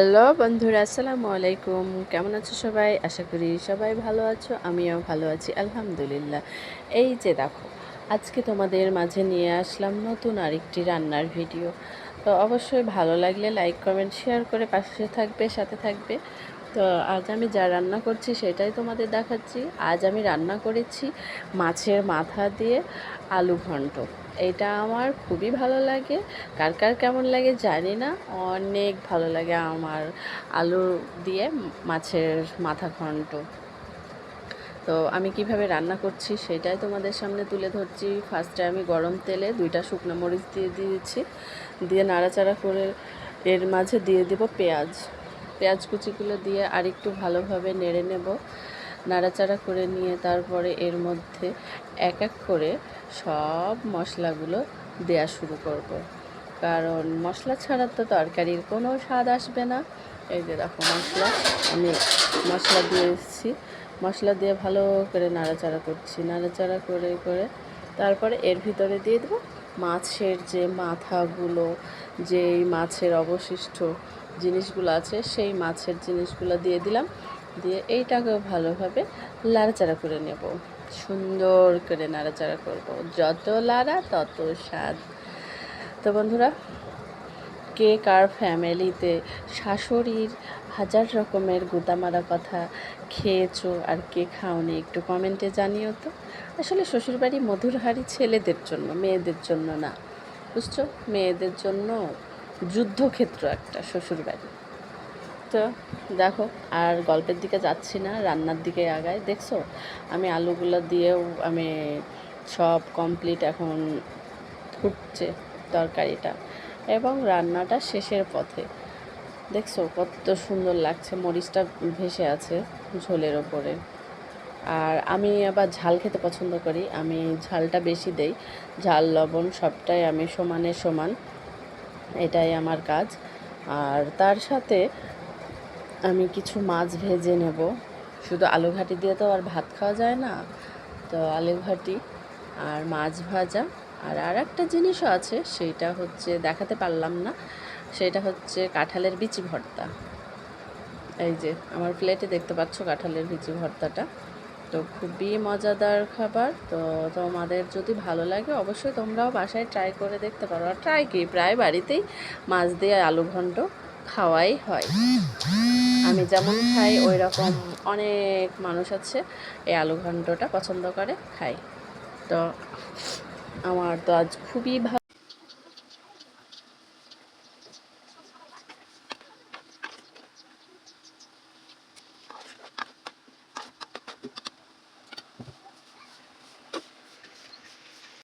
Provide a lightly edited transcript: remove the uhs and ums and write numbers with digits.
Hello বন্ধুরা, আসসালামু আলাইকুম। কেমন আছো সবাই? আশা করি সবাই ভালো আছো, আমিও ভালো আছি আলহামদুলিল্লাহ। এই যে দেখো, আজকে তোমাদের মাঝে নিয়ে আসলাম নতুন আরেকটি রান্নার ভিডিও। তো অবশ্যই ভালো লাগলে লাইক কমেন্ট শেয়ার করে পাশে থাকবে, সাথে থাকবে। তো আজ আমি যা রান্না করছি সেটাই তোমাদের দেখাচ্ছি। আজ আমি রান্না করেছি মাছের মাথা দিয়ে আলু ঘন্ট। এটা আমার খুবই ভালো লাগে। কার কার কেমন লাগে জানি না, অনেক ভালো লাগে আমার আলু দিয়ে মাছের মাথা ঘন্ট। তো আমি কিভাবে রান্না করছি সেটাই তোমাদের সামনে তুলে ধরছি। ফার্স্টে আমি গরম তেলে 2টা শুকনো মরিচ দিয়ে দিয়েছি, দিয়ে নাড়াচাড়া করে এর মাঝে দিয়ে দেব পেঁয়াজ। পেঁয়াজ কুচিগুলো দিয়ে আরেকটু ভালোভাবে নেড়ে নেব। নাড়াচাড়া করে নিয়ে তারপরে এর মধ্যে এক এক করে সব মশলাগুলো দেয়া শুরু করব, কারণ মশলা ছাড়া তো তরকারির কোনো স্বাদ আসবে না। এই যে দেখো, আমি মশলা দিয়েছি, মশলা দিয়ে ভালো করে নাড়াচাড়া করছি, নাড়াচাড়া করে করে তারপরে এর ভিতরে দিয়ে দেবো মাছের যে মাথাগুলো, যেই মাছের অবশিষ্ট জিনিসগুলো আছে সেই মাছের জিনিসগুলো দিয়ে দিলাম। দিয়ে এইটাকেও ভালোভাবে নাড়াচাড়া করে নেব, সুন্দর করে নাড়াচাড়া করব, যত লাড়া তত স্বাদ। তো বন্ধুরা, কে কার ফ্যামিলিতে শাশুড়ির হাজার রকমের গুতামারা কথা খেয়েছো আর কে খাওনি, একটু কমেন্টে জানিও তো। আসলে শ্বশুরবাড়ি মধুর হাঁড়ি ছেলেদের জন্য, মেয়েদের জন্য না, বুঝছো? মেয়েদের জন্য যুদ্ধক্ষেত্র একটা শ্বশুরবাড়ি। তো দেখো, আর গল্পের দিকে যাচ্ছি না, রান্নার দিকে আগায়। দেখছো আমি আলুগুলো দিয়েও আমি সব কমপ্লিট, এখন ফুটছে তরকারিটা এবং রান্নাটা শেষের পথে। দেখছো কত সুন্দর লাগছে, মরিচটা ভেসে আছে ঝোলের ওপরে। আর আমি আবার ঝাল খেতে পছন্দ করি, আমি ঝালটা বেশি দেই। ঝাল লবণ সবটাই আমি সমানে সমান, এটাই আমার কাজ। আর তার সাথে আমি কিছু মাছ ভেজে নেব। শুধু আলু ঘাটি দিয়ে তো আর ভাত খাওয়া যায় না, তো আলু ঘাটি আর মাছ ভাজা। আর একটা জিনিসও আছে, সেইটা হচ্ছে দেখাতে পারলাম না, সেটা হচ্ছে কাঁঠালের বিচি ভর্তা। এই যে আমার প্লেটে দেখতে পাচ্ছ কাঁঠালের বিচি ভর্তাটা। তো খুবই মজাদার খাবার। তো তোমাদের যদি ভালো লাগে অবশ্যই তোমরাও বাসায় ট্রাই করে দেখতে পারো। আর ট্রাই কি, প্রায় বাড়িতেই মাছ দিয়ে আলু ঘন্ট খাওয়াই হয়। আমি যেমন খাই ওই রকম অনেক মানুষ আছে এই আলু ঘন্টটা পছন্দ করে, খাই। তো আমার তো আজ খুবই ভালো